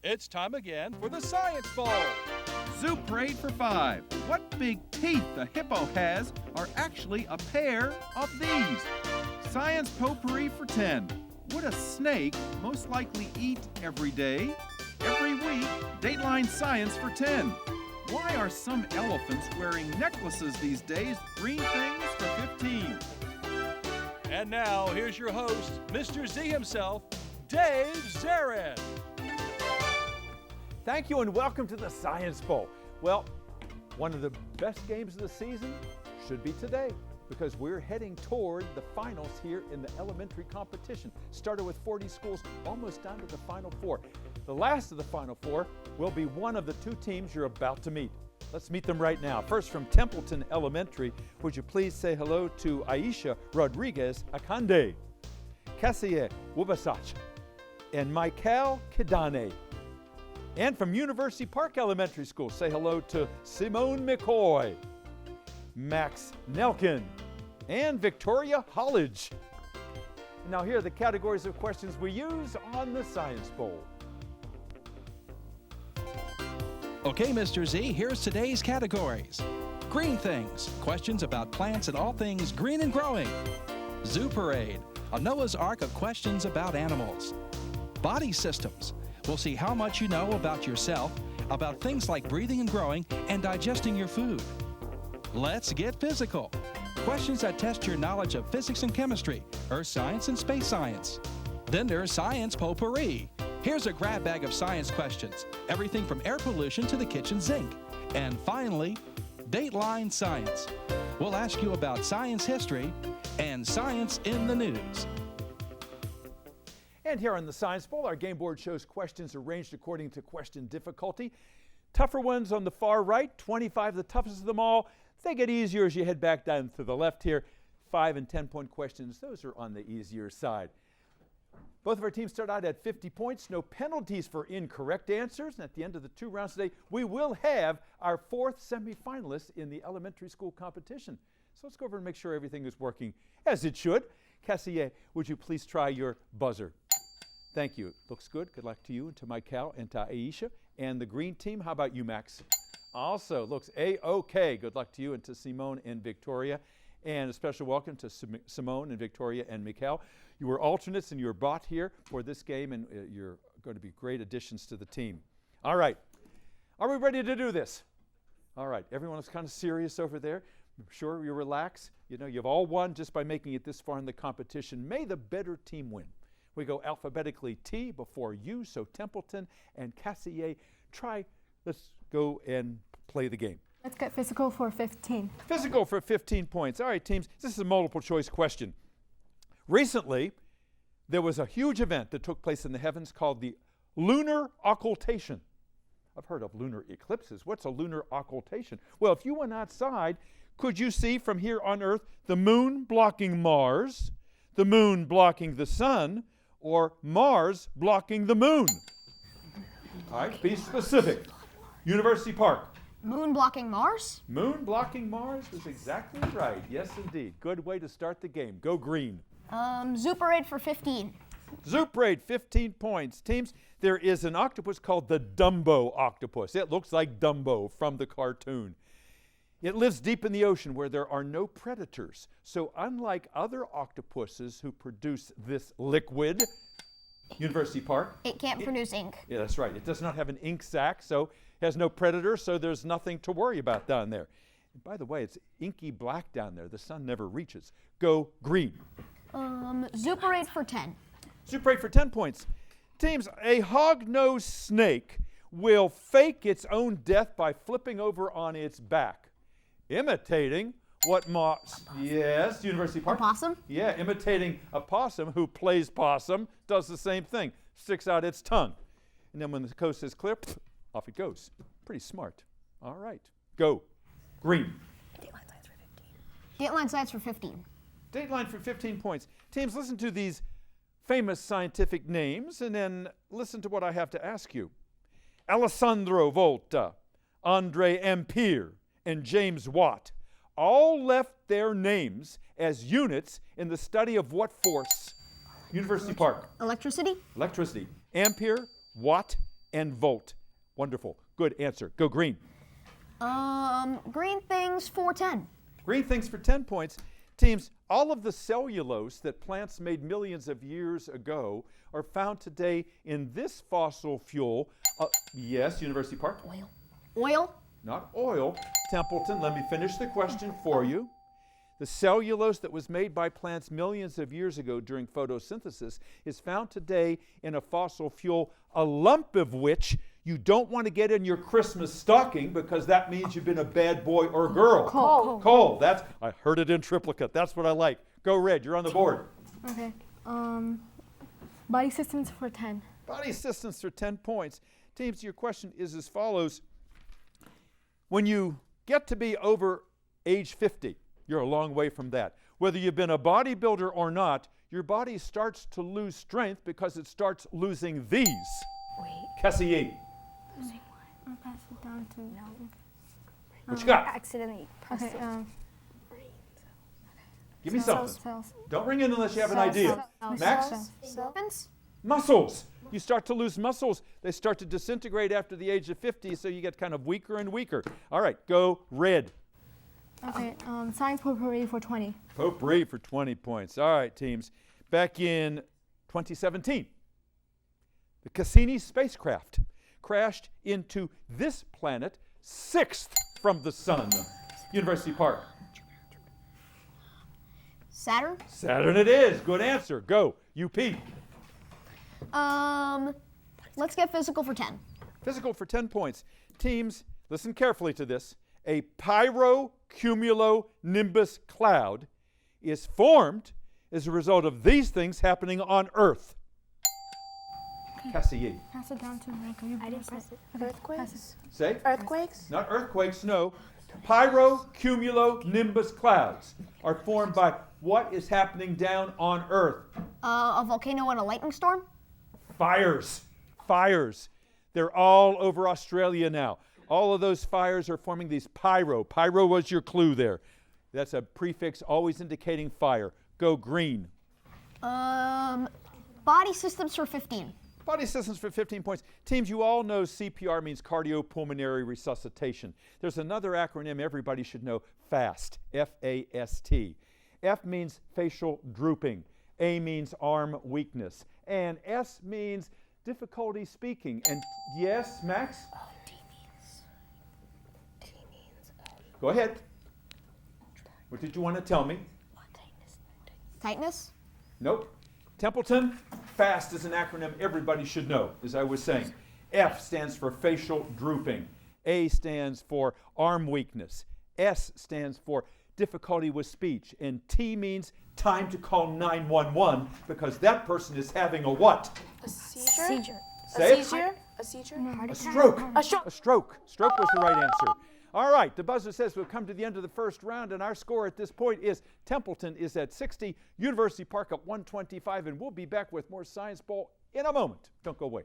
It's time again for the Science Bowl. Zoo Parade for 5. What big teeth the hippo has are actually a pair of these. Science Potpourri for 10. Would a snake most likely eat every day? Every week, Dateline Science for 10. Why are some elephants wearing necklaces these days? Green things for 15. And now, here's your host, Mr. Z himself, Dave Zarin. Thank you and welcome to the Science Bowl. Well, one of the best games of the season should be today because we're heading toward the finals here in the elementary competition. Started with 40 schools, almost down to the Final Four. The last of the Final Four will be one of the two teams you're about to meet. Let's meet them right now. First from Templeton Elementary, would you please say hello to Aisha Rodriguez Akande, Cassie Wubasach, and Michael Kidane. And from University Park Elementary School, say hello to Simone McCoy, Max Nelkin, and Victoria Hollidge. Now here are the categories of questions we use on the Science Bowl. Okay, Mr. Z, here's today's categories. Green things, questions about plants and all things green and growing. Zoo Parade, a Noah's Ark of questions about animals. Body systems, we'll see how much you know about yourself, about things like breathing and growing, and digesting your food. Let's get physical. Questions that test your knowledge of physics and chemistry, earth science and space science. Then there's Science Potpourri. Here's a grab bag of science questions, everything from air pollution to the kitchen sink. And finally, Dateline Science. We'll ask you about science history and science in the news. And here on the Science Bowl, our game board shows questions arranged according to question difficulty. Tougher ones on the far right, 25 the toughest of them all. They get easier as you head back down to the left here. 5 and 10-point questions, those are on the easier side. Both of our teams start out at 50 points, no penalties for incorrect answers. And at the end of the 2 rounds today, we will have our 4th semifinalist in the elementary school competition. So let's go over and make sure everything is working as it should. Cassie, would you please try your buzzer? Thank you. Looks good. Good luck to you and to Michael and to Aisha. And the green team, how about you, Max? Also looks A-OK. Good luck to you and to Simone and Victoria. And a special welcome to Simone and Victoria and Mikhail. You were alternates and you were brought here for this game, and you're going to be great additions to the team. All right. Are we ready to do this? All right. Everyone is kind of serious over there. I'm sure you relax. You know, you've all won just by making it this far in the competition. May the better team win. We go alphabetically T before U, so Templeton and Cassie, let's go and play the game. Let's get physical for 15. Physical for 15 points. All right, teams, this is a multiple choice question. Recently, there was a huge event that took place in the heavens called the lunar occultation. I've heard of lunar eclipses. What's a lunar occultation? Well, if you went outside, could you see from here on Earth the moon blocking Mars, the moon blocking the sun, or Mars blocking the moon? All right, be specific. University Park. Moon blocking Mars? Moon blocking Mars is exactly right. Yes, indeed. Good way to start the game. Go green. Zoo Parade for 15. Zoo Parade, 15 points. Teams, there is an octopus called the Dumbo octopus. It looks like Dumbo from the cartoon. It lives deep in the ocean where there are no predators. So unlike other octopuses who produce this liquid, University Park. It can't produce ink. Yeah, that's right. It does not have an ink sac, so it has no predator, so there's nothing to worry about down there. And by the way, it's inky black down there. The sun never reaches. Go green. Zoo Parade for 10. Zoo Parade for 10 points. Teams, a hog-nosed snake will fake its own death by flipping over on its back, imitating what yes, University Park. A possum? Yeah, imitating a possum who plays possum, does the same thing, sticks out its tongue. And then when the coast is clear, off it goes. Pretty smart. All right, go. Green. Dateline Science for 15. Dateline Science for 15. Dateline for 15 points. Teams, listen to these famous scientific names and then listen to what I have to ask you. Alessandro Volta, Andre Ampere, and James Watt all left their names as units in the study of what force? University Park. Electricity? Electricity. Ampere, watt, and volt. Wonderful. Good answer. Go green. Green things for 10. Green things for 10 points. Teams, all of the cellulose that plants made millions of years ago are found today in this fossil fuel. Yes, University Park? Oil. Oil? Not oil. Templeton, let me finish the question for you. The cellulose that was made by plants millions of years ago during photosynthesis is found today in a fossil fuel, a lump of which you don't want to get in your Christmas stocking because that means you've been a bad boy or girl. Coal. Coal. I heard it in triplicate. That's what I like. Go red. You're on the board. Okay. Body systems for 10. Body systems for 10 points. Teams, your question is as follows. When you get to be over age 50, you're a long way from that. Whether you've been a bodybuilder or not, your body starts to lose strength because it starts losing these. Wait. Cassie, I'll pass it down to what you got? accidentally. Okay. Give me something. Cells. Don't ring in unless you have an idea. Max? Weapons? Muscles. You start to lose muscles. They start to disintegrate after the age of 50, so you get kind of weaker and weaker. All right, go red. Okay. Science potpourri for 20. Potpourri for 20 points. All right, teams. Back in 2017, the Cassini spacecraft crashed into this planet, 6th from the sun. University Park. Saturn? Saturn it is. Good answer. Go. UP. Let's get physical for 10. Physical for 10 points. Teams, listen carefully to this. A pyrocumulonimbus cloud is formed as a result of these things happening on Earth. Cassie. Pass it down to Michael. You I didn't press it. Okay, Earthquakes? pass it. Say? Earthquakes? Not earthquakes, no. Pyrocumulonimbus clouds are formed by what is happening down on Earth. A volcano and a lightning storm? Fires. Fires. They're all over Australia now. All of those fires are forming these pyro. Pyro was your clue there. That's a prefix always indicating fire. Go green. Body systems for 15. Body systems for 15 points. Teams, you all know CPR means cardiopulmonary resuscitation. There's another acronym everybody should know, FAST, F-A-S-T. F means facial drooping. A means arm weakness. And S means difficulty speaking. And yes, Max? T means Go ahead. What did you want to tell me? Tightness? Nope. Templeton, FAST is an acronym everybody should know, as I was saying. F stands for facial drooping. A stands for arm weakness. S stands for difficulty with speech. And T means time to call 911 because that person is having a what? a seizure. Say A it. seizure? A seizure? A stroke. A stroke. A stroke. Stroke was the right answer. All right, the buzzer says we've come to the end of the first round, and our score at this point is Templeton is at 60, University Park at 125, and we'll be back with more Science Bowl in a moment. Don't go away.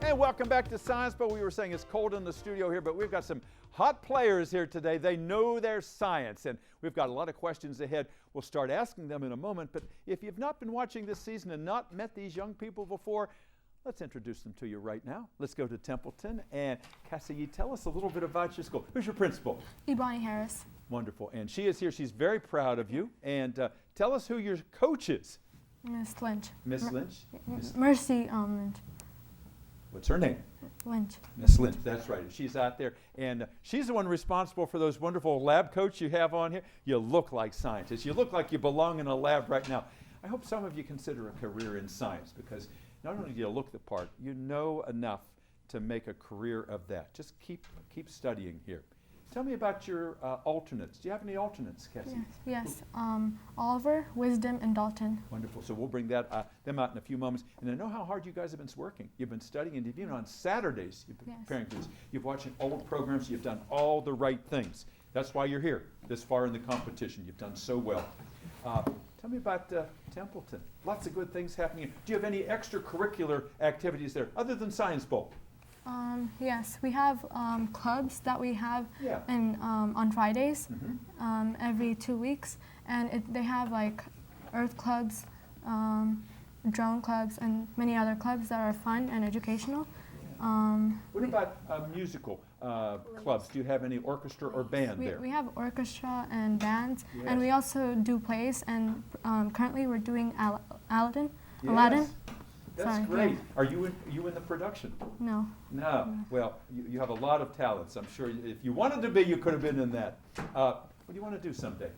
And welcome back to Science Bowl. We were saying it's cold in the studio here, but we've got some hot players here today. They know their science, and we've got a lot of questions ahead. We'll start asking them in a moment, but if you've not been watching this season and not met these young people before, let's introduce them to you right now. Let's go to Templeton. And Cassie, tell us a little bit about your school. Who's your principal? Ibani Harris. Wonderful. And she is here. She's very proud of you. And tell us who your coach is. Miss Lynch. Miss Lynch? Miss- Mercy Lynch. What's her name? Lynch. Miss Lynch, that's right. She's out there, and she's the one responsible for those wonderful lab coats you have on here. You look like scientists. You look like you belong in a lab right now. I hope some of you consider a career in science because not only do you look the part, you know enough to make a career of that. Just keep studying here. Tell me about your alternates. Do you have any alternates, Cassie? Yes. Oliver, Wisdom, and Dalton. Wonderful. So we'll bring them out in a few moments. And I know how hard you guys have been working. You've been studying, and even on Saturdays, you've been preparing for this. You've watching old programs. You've done all the right things. That's why you're here this far in the competition. You've done so well. Tell me about Templeton. Lots of good things happening. Do you have any extracurricular activities there other than Science Bowl? Yes, we have clubs that we have Yeah. on Fridays every 2 weeks, and they have like earth clubs, drone clubs, and many other clubs that are fun and educational. What about musical clubs? Do you have any orchestra or band there? We have orchestra and bands, Yes. and we also do plays, and currently we're doing Aladdin. Yes. That's Sorry, great. yeah. Are you in the production? No. No. Well, you have a lot of talents. I'm sure if you wanted to be, you could have been in that. What do you want to do someday?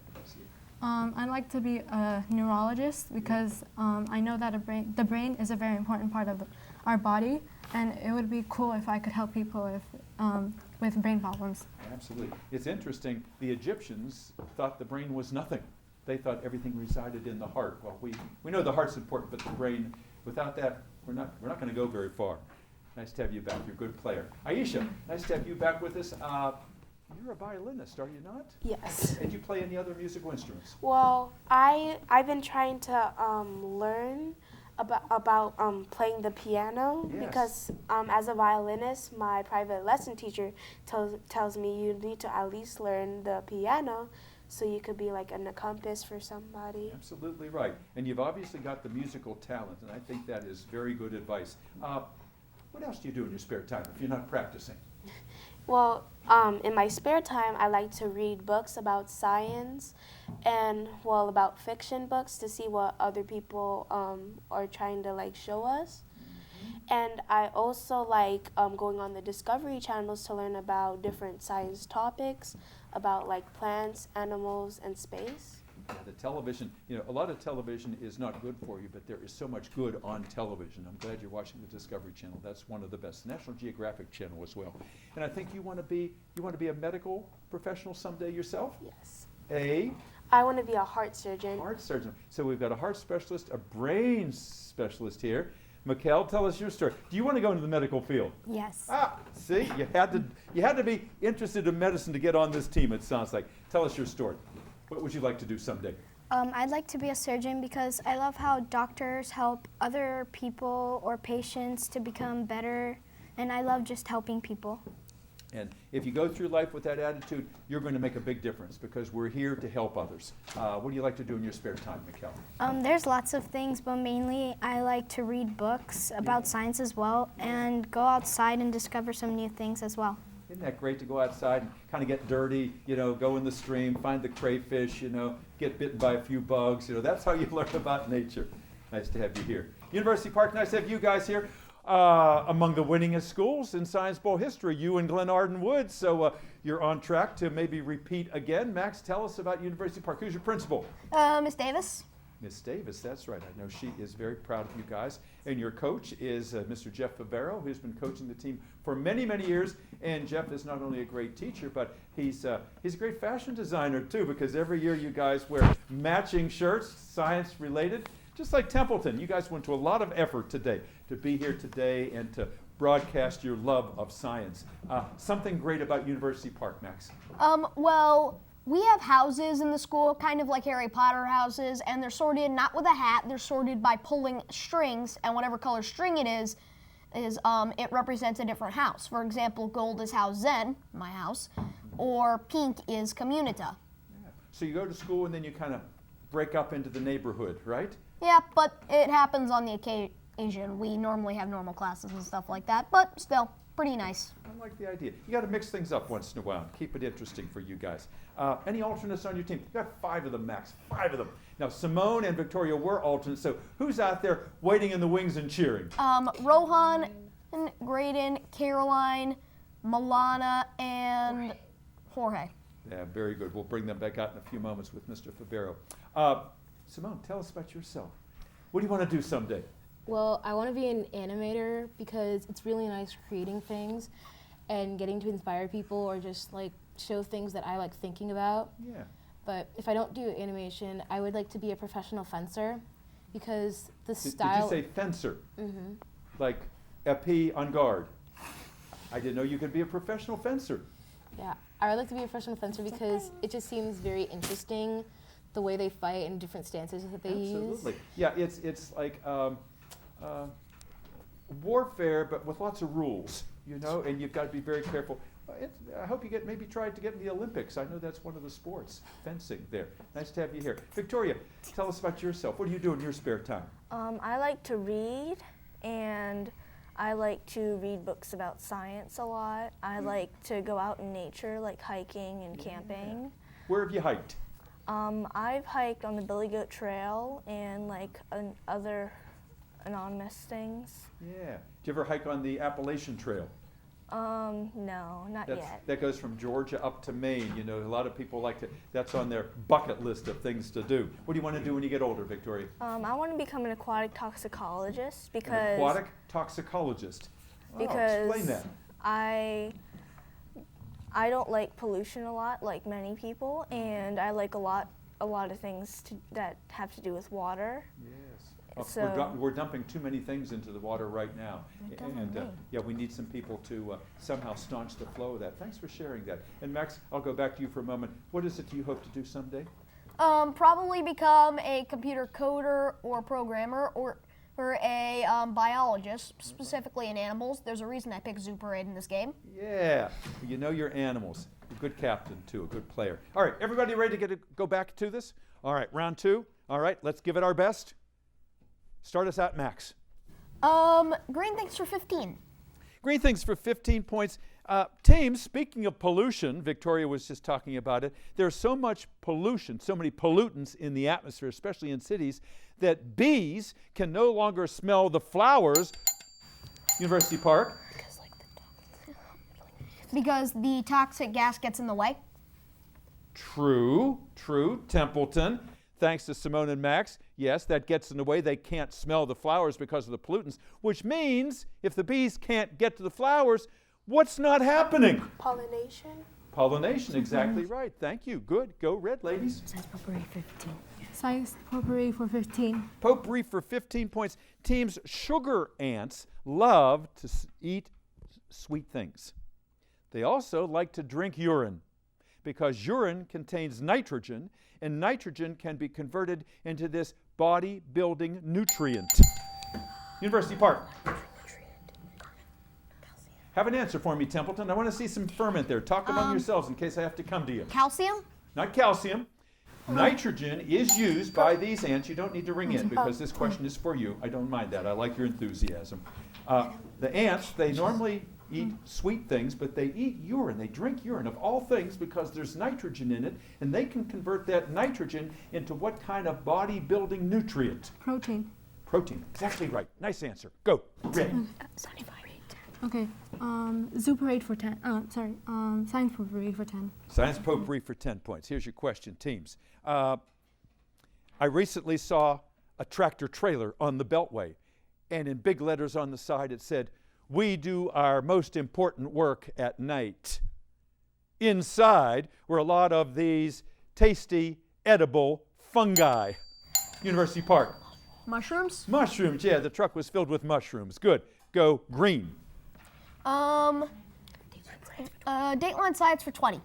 I'd like to be a neurologist because I know that the brain is a very important part of our body, and it would be cool if I could help people with brain problems. Absolutely. It's interesting. The Egyptians thought the brain was nothing. They thought everything resided in the heart. Well, we know the heart's important, but the brain, without that, we're not going to go very far. Nice to have you back. You're a good player. Aisha, nice to have you back with us. You're a violinist, are you not? Yes. And you play any other musical instruments? Well, I've been trying to learn about playing the piano Yes. because as a violinist, my private lesson teacher tells me you need to at least learn the piano so you could be like an accompanist for somebody. Absolutely right. And you've obviously got the musical talent, and I think that is very good advice. What else do you do in your spare time if you're not practicing? Well, in my spare time, I like to read books about science and, well, about fiction books to see what other people are trying to, like, show us. And I also like going on the Discovery channels to learn about different science topics, about, like, plants, animals, and space. Yeah, the television, a lot of television is not good for you, but there is so much good on television. I'm glad you're watching the Discovery Channel. That's one of the best. National Geographic Channel as well. And I think you want to be a medical professional someday yourself? Yes. I want to be a heart surgeon. Heart surgeon. So we've got a heart specialist, a brain specialist here. Mikkel, tell us your story. Do you want to go into the medical field? Yes. See, you had to be interested in medicine to get on this team, it sounds like. Tell us your story. What would you like to do someday? I'd like to be a surgeon because I love how doctors help other people or patients to become better, and I love just helping people. And if you go through life with that attitude, you're going to make a big difference because we're here to help others. What do you like to do in your spare time, Mikkel? There's lots of things, but mainly I like to read books about science as well and go outside and discover some new things as well. Isn't that great to go outside and kind of get dirty, go in the stream, find the crayfish, get bitten by a few bugs. That's how you learn about nature. Nice to have you here. University Park, nice to have you guys here. Among the winningest schools in Science Bowl history, you and Glenarden Woods. So you're on track to maybe repeat again. Max, tell us about University Park. Who's your principal? Miss Davis. Miss Davis, that's right. I know she is very proud of you guys. And your coach is Mr. Jeff Favero, who's been coaching the team for many, many years. And Jeff is not only a great teacher, but he's a great fashion designer too, because every year you guys wear matching shirts, science related, just like Templeton. You guys went to a lot of effort today to be here today and to broadcast your love of science. Something great about University Park, Max. Well, we have houses in the school, kind of like Harry Potter houses, and they're sorted not with a hat, they're sorted by pulling strings, and whatever color string it is it represents a different house. For example, gold is House Zen, my house, or pink is Communita. Yeah. So you go to school and then you kind of break up into the neighborhood, right? Yeah, but it happens on the occasion. We normally have normal classes and stuff like that, but still, pretty nice. I like the idea. You got to mix things up once in a while. Keep it interesting for you guys. Any alternates on your team? You got 5 of them, Max. 5 of them. Now, Simone and Victoria were alternates, so who's out there waiting in the wings and cheering? Rohan, Graydon, Caroline, Milana, and Jorge. Yeah, very good. We'll bring them back out in a few moments with Mr. Favero. Simone, tell us about yourself. What do you want to do someday? Well, I want to be an animator because it's really nice creating things and getting to inspire people or just like show things that I like thinking about. Yeah. But if I don't do animation, I would like to be a professional fencer because the style... Did you say fencer? Mm-hmm. Like épée en garde? I didn't know you could be a professional fencer. Yeah, I would like to be a professional fencer because it just seems very interesting the way they fight and different stances that they use. Absolutely. Yeah, it's like warfare, but with lots of rules. you know, and you've got to be very careful. I hope you maybe try to get in the Olympics. I know that's one of the sports, fencing there. Nice to have you here. Victoria, tell us about yourself. What do you do in your spare time? I like to read, and I like to read books about science a lot. I like to go out in nature, like hiking and camping. Where have you hiked? I've hiked on the Billy Goat Trail and like other anonymous things. Yeah. Did you ever hike on the Appalachian Trail? No, not yet. That goes from Georgia up to Maine. You know, a lot of people like to, that's on their bucket list of things to do. What do you want to do when you get older, Victoria? I want to become an aquatic toxicologist because... An aquatic toxicologist. Because explain that. I don't like pollution a lot, like many people, and I like a lot of things that have to do with water. Yes. So we're dumping too many things into the water right now. And yeah, we need some people to somehow staunch the flow of that. Thanks for sharing that. And Max, I'll go back to you for a moment. What is it you hope to do someday? Probably become a computer coder or programmer or a biologist, specifically in animals. There's a reason I picked Zoo Parade in this game. Yeah, you know your animals. A good captain, too, a good player. All right, everybody ready to go back to this? All right, round two. All right, let's give it our best. Start us out, Max. Green thinks for 15. Green thinks for 15 points. Teams, speaking of pollution, Victoria was just talking about it, there's so much pollution, so many pollutants in the atmosphere, especially in cities, that bees can no longer smell the flowers. University Park. Because the toxic gas gets in the way. True. Templeton. Thanks to Simone and Max, yes, that gets in the way. They can't smell the flowers because of the pollutants, which means if the bees can't get to the flowers, what's not happening? Pollination. Pollination, exactly right. Thank you. Good. Go red, ladies. Science potpourri 15. Science potpourri for 15. Potpourri for 15 points. Teams, sugar ants love to eat sweet things. They also like to drink urine because urine contains nitrogen, and nitrogen can be converted into this body-building nutrient. University Park. Have an answer for me, Templeton. I want to see some ferment there. Talk among yourselves in case I have to come to you. Calcium? Not calcium. Nitrogen is used by these ants. You don't need to ring in because this question is for you. I don't mind that. I like your enthusiasm. The ants, they normally eat sweet things, but they eat urine. They drink urine of all things because there's nitrogen in it, and they can convert that nitrogen into what kind of body-building nutrient? Protein. Protein. Exactly right. Nice answer. Go. Red. Okay. Zoo Parade for 10. Science potpourri for 10. Science potpourri for 10 points. Here's your question, teams. I recently saw a tractor trailer on the Beltway, and in big letters on the side it said, "We do our most important work at night." Inside were a lot of these tasty, edible fungi. University Park. Mushrooms? Mushrooms, yeah, the truck was filled with mushrooms. Good. Go green. Dateline Science for 20.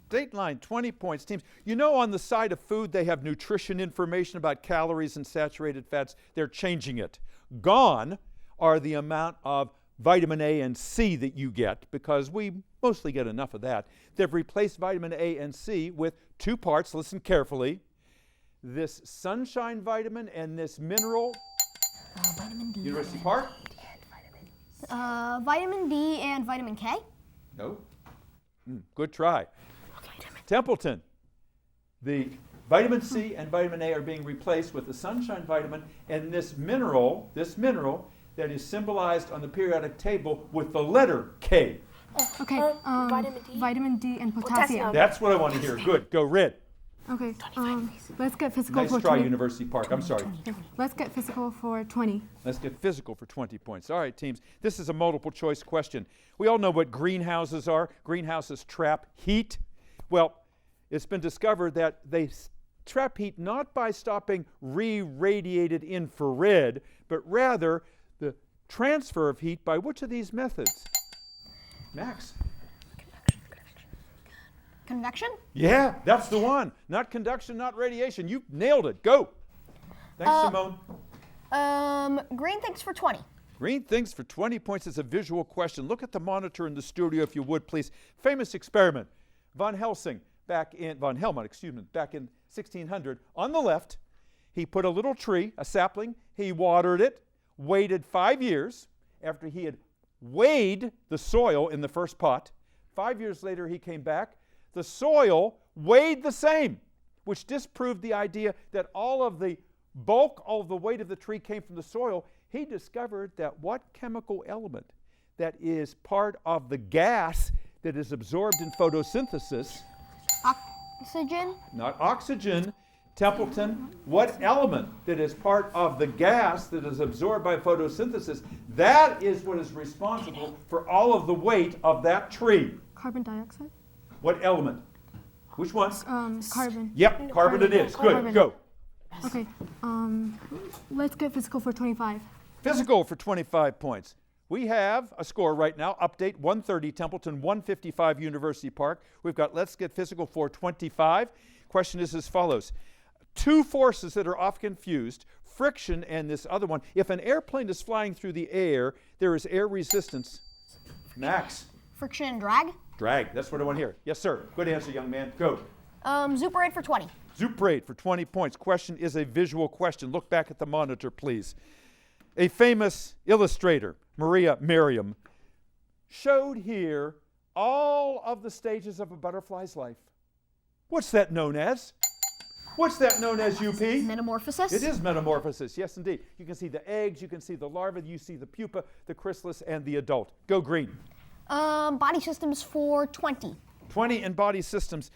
Dateline, 20 points. Teams, you know on the side of food they have nutrition information about calories and saturated fats. They're changing it. Gone are the amount of vitamin A and C that you get because we mostly get enough of that. They've replaced vitamin A and C with two parts. Listen carefully. This sunshine vitamin and this mineral. Vitamin D. University Park? Vitamin D and vitamin K? No. Good try. Templeton. The vitamin C and vitamin A are being replaced with the sunshine vitamin and this mineral that is symbolized on the periodic table with the letter K. Okay. Vitamin D and potassium. That's what I want to hear. Good. Go red. Okay. Let's get physical Nice for try, 20. University Park. I'm sorry. Let's get physical for 20. Let's get physical for 20 points. All right, teams. This is a multiple choice question. We all know what greenhouses are. Greenhouses trap heat. Well, it's been discovered that they trap heat not by stopping re-radiated infrared, but rather the transfer of heat by which of these methods? Max. Convection? Yeah, that's the one. Not conduction, not radiation. You nailed it. Go. Thanks, Simone. Green thinks for 20. Green things for 20 points. It's a visual question. Look at the monitor in the studio, if you would, please. Famous experiment. Von Helmont, back in 1600. On the left, he put a little tree, a sapling. He watered it, waited 5 years after he had weighed the soil in the first pot. 5 years later, he came back. The soil weighed the same, which disproved the idea that all of the bulk, all of the weight of the tree came from the soil. He discovered that what chemical element that is part of the gas that is absorbed in photosynthesis, Oxygen? not oxygen, Templeton, what element that is part of the gas that is absorbed by photosynthesis, that is what is responsible for all of the weight of that tree. Carbon dioxide? What element? Which one? Carbon. Yep, carbon it is. Good, Carbon. go. Okay. Let's get physical for 25. Physical for 25 points. We have a score right now. Update 130 Templeton, 155 University Park. We've got let's get physical for 25. Question is as follows. Two forces that are often confused, friction and this other one. If an airplane is flying through the air, there is air resistance. Max. Friction and drag? Drag. That's what I want to hear. Yes, sir. Good answer, young man. Go. Zoom parade for 20. Zoom parade for 20 points. Question is a visual question. Look back at the monitor, please. A famous illustrator, Maria Merriam, showed here all of the stages of a butterfly's life. What's that known as? What's that known as, UP? Metamorphosis? It is metamorphosis, yes indeed. You can see the eggs, you can see the larva, you see the pupa, the chrysalis, and the adult. Go green. Body systems for 20. 20 in body systems.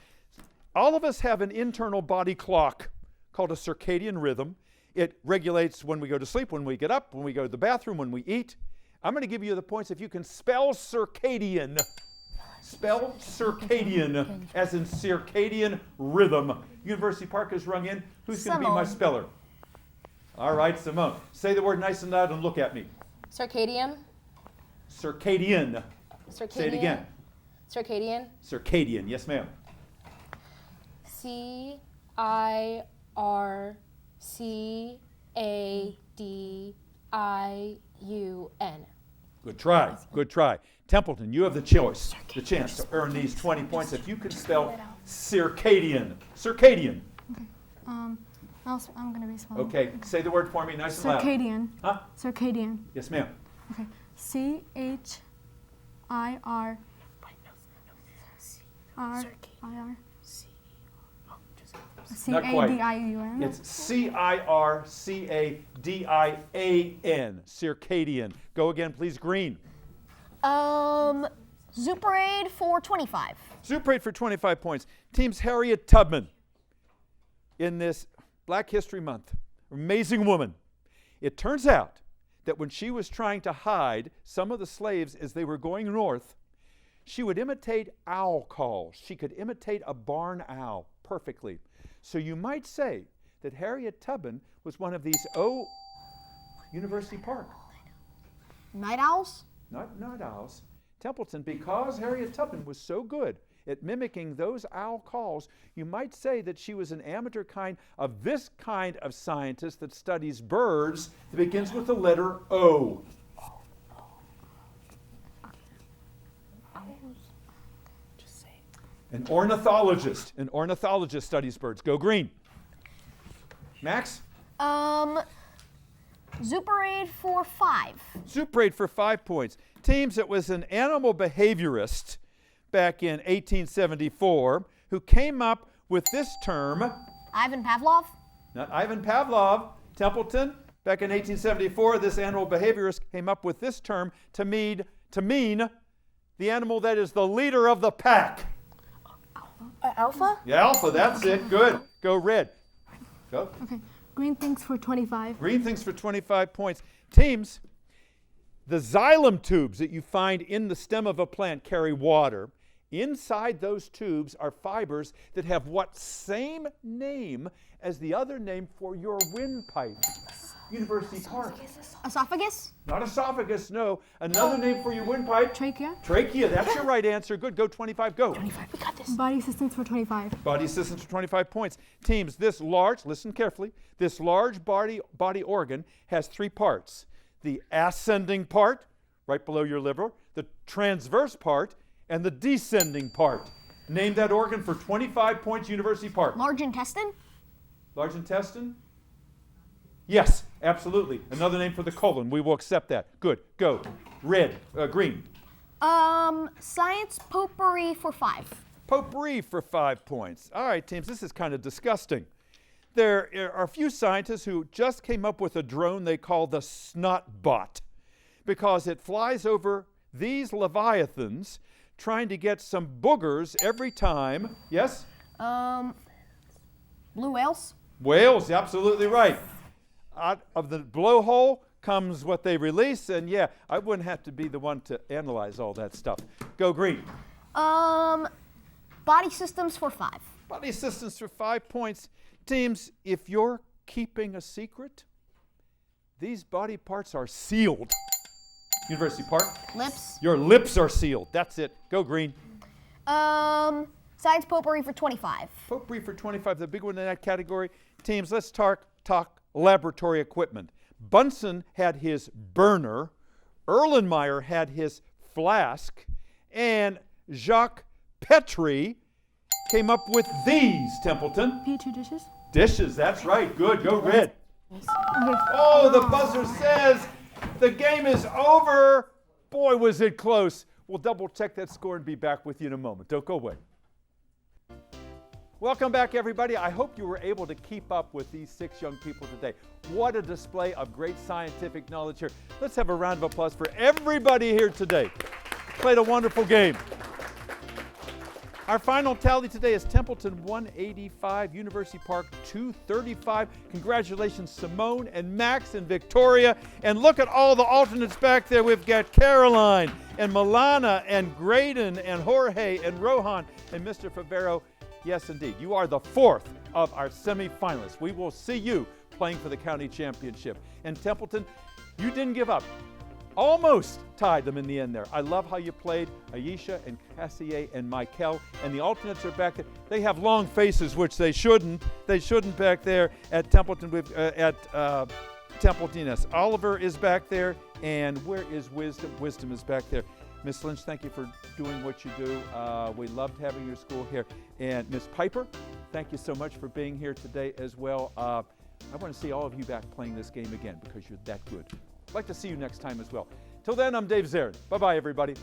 All of us have an internal body clock called a circadian rhythm. It regulates when we go to sleep, when we get up, when we go to the bathroom, when we eat. I'm going to give you the points if you can spell circadian. Spell circadian, as in circadian rhythm. University Park has rung in. Who's going to be my speller? All right, Simone. Say the word nice and loud and look at me. Circadian. Circadian. Circadian. Say it again. Circadian. Circadian. Yes, ma'am. CIRCADIUN. Good try. Good try. Templeton, you have the chance to earn these 20 points if you can spell circadian. Circadian. Okay. I'm going to be small. Okay. Say the word for me nice and loud. Circadian. Huh? Circadian. Yes, ma'am. Okay. CHIR. Not quite. CADIUN. It's CIRCADIAN. Circadian. Go again, please. Green. Zoom parade for 25. Zoom parade for 25 points. Team's Harriet Tubman in this Black History Month. Amazing woman. It turns out that when she was trying to hide some of the slaves as they were going north, she would imitate owl calls. She could imitate a barn owl perfectly. So you might say that Harriet Tubman was one of these University Park. Night owls? Not night owls. Templeton, because Harriet Tubman was so good at mimicking those owl calls, you might say that she was an amateur kind of this kind of scientist that studies birds that begins with the letter O. An ornithologist. An ornithologist studies birds. Go green. Max? Zoom parade for 5. Zoom parade for 5 points. Teams, it was an animal behaviorist back in 1874 who came up with this term. Ivan Pavlov? Not Ivan Pavlov. Templeton, back in 1874, this animal behaviorist came up with this term to mean the animal that is the leader of the pack. Alpha? Yeah, alpha, that's it. Good. Go red. Go. Okay. Green things for 25. Green things for 25 points. Teams, the xylem tubes that you find in the stem of a plant carry water. Inside those tubes are fibers that have what same name as the other name for your windpipe? University Park. Esophagus? Not esophagus, no. Another name for your windpipe? Trachea. Trachea, that's your right answer. Good, go 25, go. 25, we got this. Body systems for 25. Body systems for 25 points. Teams, this large, listen carefully, this large body organ has 3 parts. the ascending part, right below your liver, the transverse part, and the descending part. Name that organ for 25 points, University Park. Large intestine? Large intestine? Yes, absolutely. Another name for the colon. We will accept that. Good. Go. Green. Science potpourri for 5. Potpourri for 5 points. All right, teams, this is kind of disgusting. There are a few scientists who just came up with a drone they call the Snotbot because it flies over these leviathans trying to get some boogers every time. Yes? Blue whales? Whales, absolutely right. Out of the blowhole comes what they release, and yeah, I wouldn't have to be the one to analyze all that stuff. Go green. Body systems for 5. Body systems for 5 points. Teams, if you're keeping a secret, these body parts are sealed. University Park. Lips? Your lips are sealed. That's it. Go green. Science potpourri for 25. Potpourri for 25, the big one in that category. Teams, let's talk laboratory equipment. Bunsen had his burner, Erlenmeyer had his flask, and Jacques Petri came up with these, Templeton. Petri dishes. Dishes, that's right. Good, go red. Oh, the buzzer says the game is over. Boy, was it close. We'll double check that score and be back with you in a moment. Don't go away. Welcome back, everybody. I hope you were able to keep up with these 6 young people today. What a display of great scientific knowledge here. Let's have a round of applause for everybody here today. Played a wonderful game. Our final tally today is Templeton 185, University Park 235. Congratulations, Simone and Max and Victoria. And look at all the alternates back there. We've got Caroline and Milana and Graydon and Jorge and Rohan and Mr. Favero. Yes, indeed. You are the 4th of our semifinalists. We will see you playing for the county championship. And Templeton, you didn't give up. Almost tied them in the end there. I love how you played Aisha and Cassier and Michael, and the alternates are back there. They have long faces, which they shouldn't. They shouldn't back there at Templeton. Templeton, yes. Oliver is back there, and where is Wisdom? Wisdom is back there. Miss Lynch, thank you for doing what you do. We loved having your school here. And Miss Piper, thank you so much for being here today as well. I want to see all of you back playing this game again because you're that good. I'd like to see you next time as well. Till then, I'm Dave Zarin. Bye-bye, everybody.